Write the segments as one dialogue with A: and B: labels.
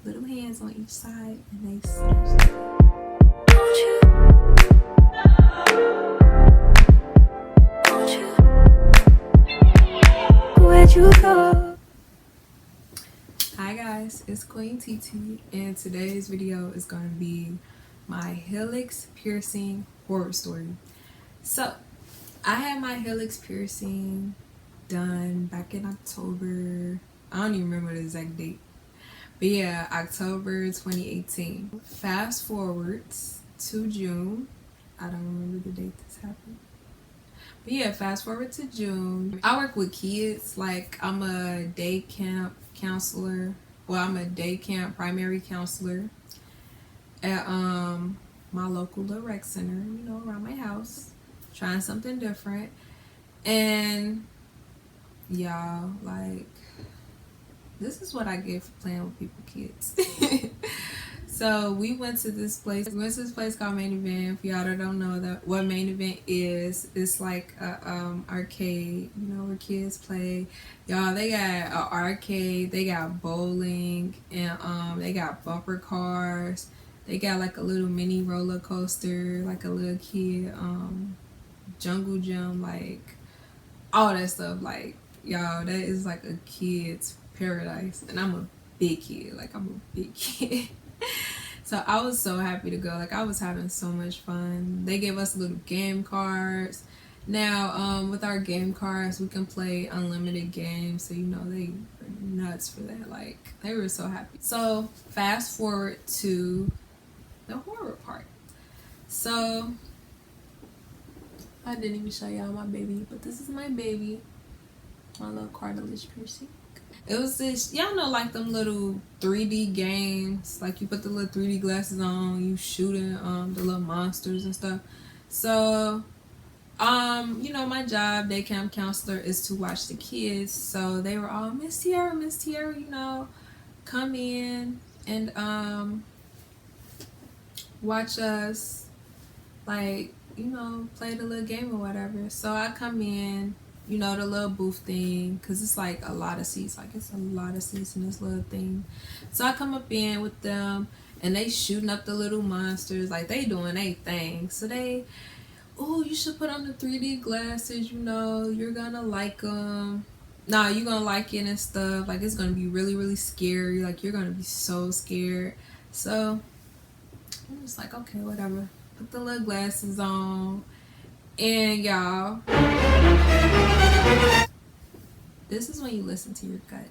A: little hands on each side, and they snatch. Where'd you go? Hi guys, it's Queen TT, and today's video is going to be my helix piercing horror story. So, I had my helix piercing done back in October. I don't even remember the exact date. But yeah, October 2018. Fast forwards to June. I don't remember the date this happened. But yeah, fast forward to June. I work with kids. Like, I'm a day camp counselor. Well, I'm a day camp primary counselor at my local little rec center, you know, around my house. Trying something different. And y'all, like, this is what I get for playing with people's kids. So we went to this place. We went to this place called Main Event. If y'all don't know that what Main Event is, it's like a arcade, you know, where kids play. Y'all, they got an arcade, they got bowling, and they got bumper cars. They got like a little mini roller coaster, like a little kid jungle gym, like all that stuff. Like, y'all, that is like a kid's paradise. And I'm a big kid. Like, I'm a big kid. So I was so happy to go. Like, I was having so much fun. They gave us little game cards. Now, with our game cards, we can play unlimited games. So, you know, they were nuts for that. Like, they were so happy. So, fast forward to the horror part. So, I didn't even show y'all my baby, but this is my baby. My little cartilage piercing. It was this, y'all know, like them little 3D games. Like, you put the little 3D glasses on, you shooting the little monsters and stuff. So, you know, my job, day camp counselor, is to watch the kids. So they were all, Miss Tiara, you know, come in and watch us, like, you know, play the little game or whatever. So I come in, you know, the little booth thing, because it's like a lot of seats. Like, it's a lot of seats in this little thing. So I come up in with them, and they shooting up the little monsters. Like, they doing their thing. So they, oh, you should put on the 3D glasses, you know, you're gonna like them. Nah, you're gonna like it and stuff. Like, it's gonna be really, really scary. Like, you're gonna be so scared. So I'm just like, okay, whatever. Put the little glasses on. And y'all, this is when you listen to your gut.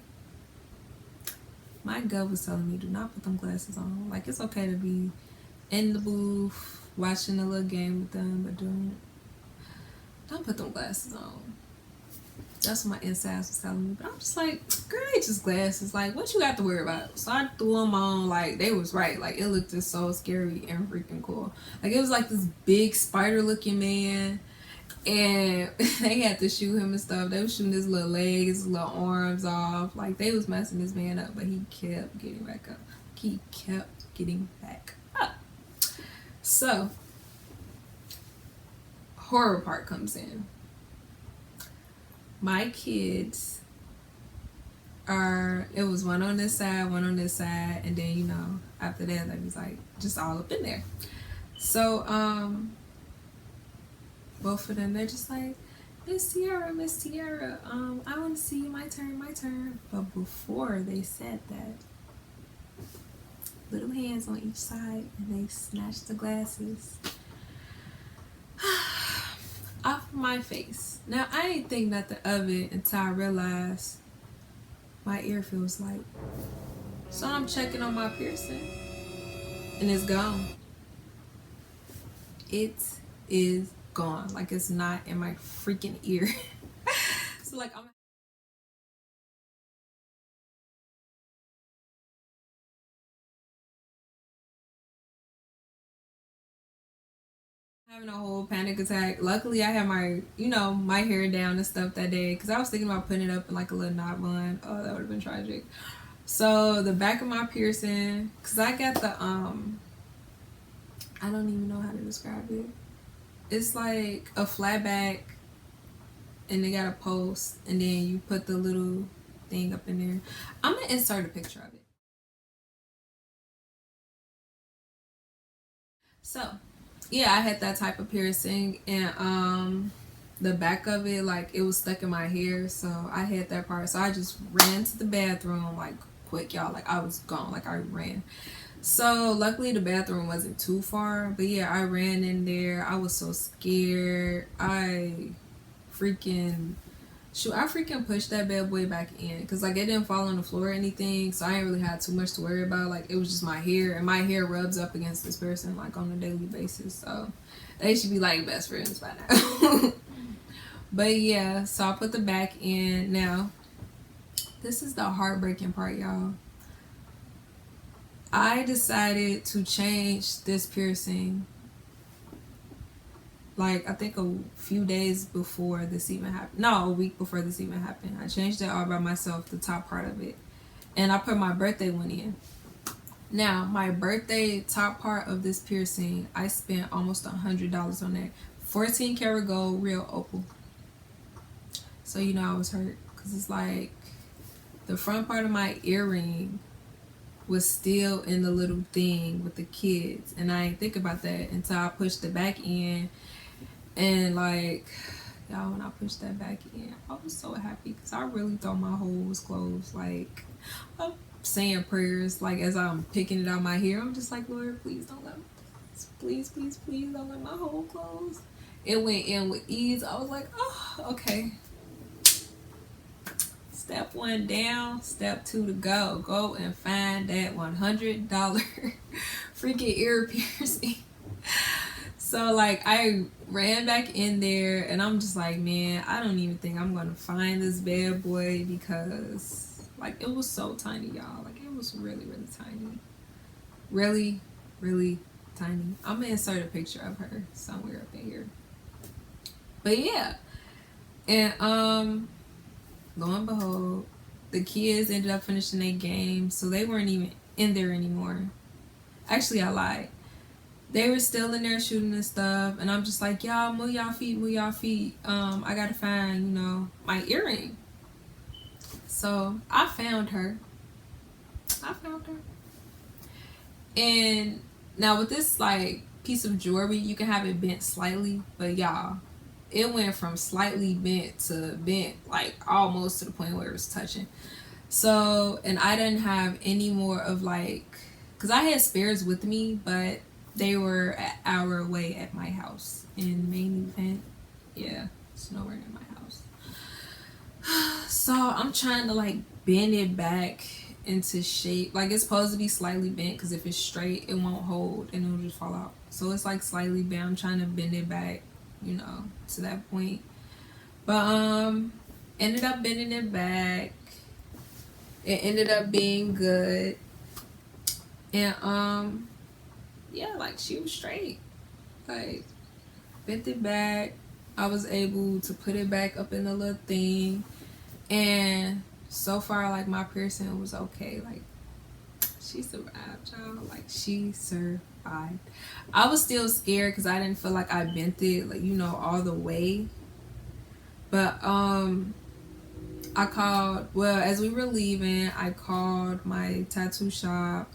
A: My gut was telling me, do not put them glasses on. Like, it's okay to be in the booth watching a little game with them, but don't put them glasses on. That's what my insides was telling me. But I'm just like, girl, they just glasses. Like, what you got to worry about? So I threw them on. Like, they was right. Like, it looked just so scary and freaking cool. Like, it was like this big spider looking man, and they had to shoot him and stuff. They was shooting his little legs, his little arms off. Like, they was messing this man up, but he kept getting back up. He kept getting back up. So, horror part comes in. My kids are, it was one on this side, one on this side, and then, you know, after that, they was like just all up in there. So, both of them, they're just like, Miss Tiara, I want to see you, my turn. But before they said that, little hands on each side, and they snatched the glasses off my face. Now, I ain't think nothing of it until I realized my ear feels like. So I'm checking on my piercing, and it's gone. It is gone. Like, it's not in my freaking ear. So, like, I'm having a whole panic attack. Luckily, I had my, you know, my hair down and stuff that day, because I was thinking about putting it up in like a little knot bun. Oh, that would have been tragic. So the back of my piercing, because I got the I don't even know how to describe it. It's like a flat back, and they got a post, and then you put the little thing up in there. I'm gonna insert a picture of it. So yeah, I had that type of piercing, and the back of it, like, it was stuck in my hair, so I had that part. So I just ran to the bathroom like quick, y'all. Like, I was gone, like, I ran. So luckily the bathroom wasn't too far, but yeah, I ran in there. I was so scared. Freaking I freaking pushed that bad boy back in, because like it didn't fall on the floor or anything, so I didn't really have too much to worry about. Like, it was just my hair, and my hair rubs up against this person like on a daily basis, so they should be like best friends by now. But yeah, so I put the back in. Now this is the heartbreaking part, y'all. I decided to change this piercing, like, I think a few days before this even happened. No, a week before this even happened. I changed it all by myself, the top part of it. And I put my birthday one in. Now, my birthday top part of this piercing, I spent almost $100 on that. 14 karat gold, real opal. So, you know, I was hurt. Because it's like, the front part of my earring was still in the little thing with the kids. And I didn't think about that until I pushed the back in. And like, y'all, when I pushed that back in, I was so happy, because I really thought my hole was closed. Like, I'm saying prayers, like, as I'm picking it out my hair, I'm just like, Lord, please don't let me, please don't let my hole close. It went in with ease. I was like, oh, okay. Step 1 down, step 2 to go. Go and find that $100 freaking ear piercing. So like, I ran back in there, and I'm just like, man, I don't even think I'm gonna find this bad boy, because like, it was so tiny, y'all. Like, it was really tiny, really tiny. I'm gonna insert a picture of her somewhere up in here. But yeah, and lo and behold, the kids ended up finishing their game, so they weren't even in there anymore. Actually, I lied. They were still in there shooting and stuff, and I'm just like, y'all, move y'all feet. I gotta find, you know, my earring. So I found her. And now with this like piece of jewelry, you can have it bent slightly, but y'all, it went from slightly bent to bent, like almost to the point where it was touching. So, and I didn't have any more of like, because I had spares with me, but they were an hour away at my house in main event. Yeah, it's nowhere near my house. So I'm trying to like bend it back into shape. Like, it's supposed to be slightly bent, because if it's straight, it won't hold and it'll just fall out. So it's like slightly bent. I'm trying to bend it back, you know, to that point. But ended up bending it back. It ended up being good. And yeah, like, she was straight. Like, bent it back. I was able to put it back up in the little thing. And so far, like, my piercing was okay. Like, she survived, y'all. Like, she survived. I was still scared, because I didn't feel like I bent it, like, you know, all the way. But I called, well, as we were leaving, I called my tattoo shop.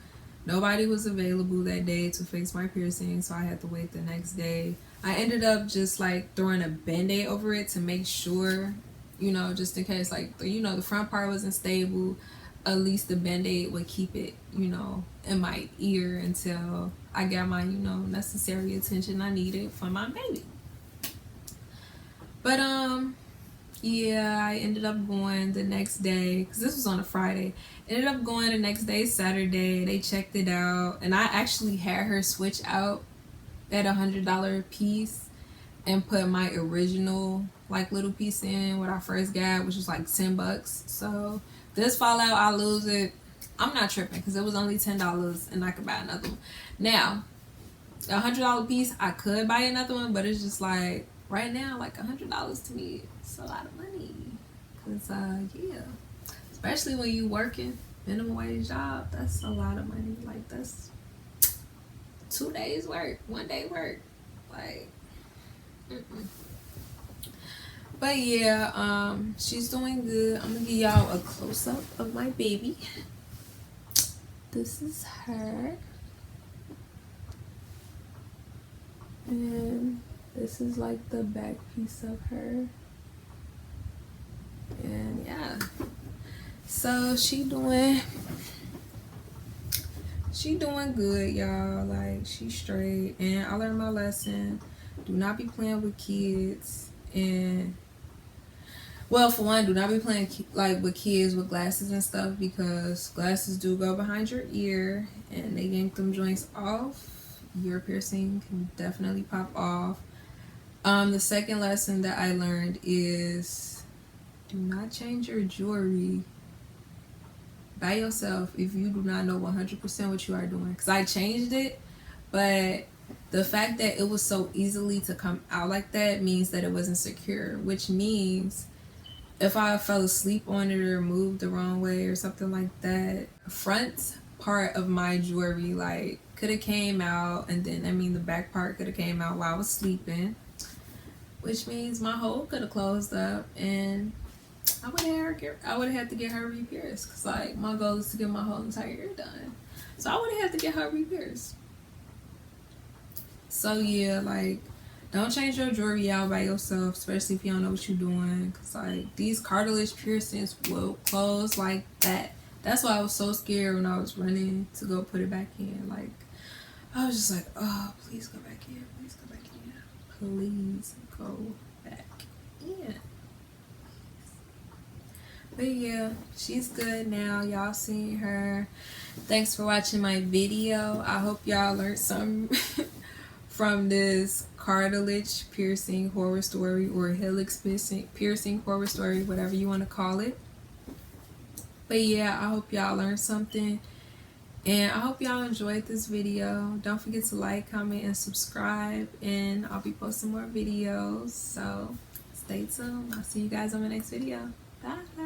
A: Nobody was available that day to fix my piercing, so I had to wait the next day. I ended up just like throwing a band-aid over it to make sure, you know, just in case, like, you know, the front part wasn't stable. At least the band-aid would keep it, you know, in my ear until I got my, you know, necessary attention I needed for my baby. But yeah, I ended up going the next day, because this was on a Friday. Ended up going the next day, Saturday. They checked it out, and I actually had her switch out that $100 piece and put my original like little piece in what I first got, which was like $10. So this fall out, I lose it. I'm not tripping, because it was only $10 and I could buy another one. Now, a $100 piece, I could buy another one, but it's just like, right now, like, $100 to me, it's a lot of money. Because yeah, especially when you working minimum wage job, that's a lot of money. Like, that's 2 days work, 1 day work, like, But yeah, she's doing good. I'm gonna give y'all a close-up of my baby. This is her. And this is like the back piece of her. And yeah, so she doing good, y'all. Like, she's straight. And I learned my lesson. Do not be playing with kids. And well, for one, do not be playing like with kids with glasses and stuff, because glasses do go behind your ear and they yank them joints off. Your piercing can definitely pop off. The second lesson that I learned is do not change your jewelry by yourself if you do not know 100% what you are doing. Because I changed it, but the fact that it was so easily to come out like that means that it wasn't secure, which means if I fell asleep on it or moved the wrong way or something like that, front part of my jewelry like could have came out, and then the back part could have came out while I was sleeping, which means my hole could have closed up, and I would have had to get her re-pierced, because like my goal is to get my whole entire ear done, so I would have had to get her re-pierced. So yeah, like, don't change your jewelry out by yourself, especially if you don't know what you're doing, because like these cartilage piercings will close like that. That's why I was so scared when I was running to go put it back in. Like, I was just like, oh, please go back in, please go back in, please go back in. But yeah, she's good now. Y'all seen her. Thanks for watching my video. I hope y'all learned something from this cartilage piercing horror story, or helix piercing horror story, whatever you want to call it. But yeah, I hope y'all learned something, and I hope y'all enjoyed this video. Don't forget to like, comment, and subscribe, and I'll be posting more videos, so stay tuned. I'll see you guys on my next video. Bye.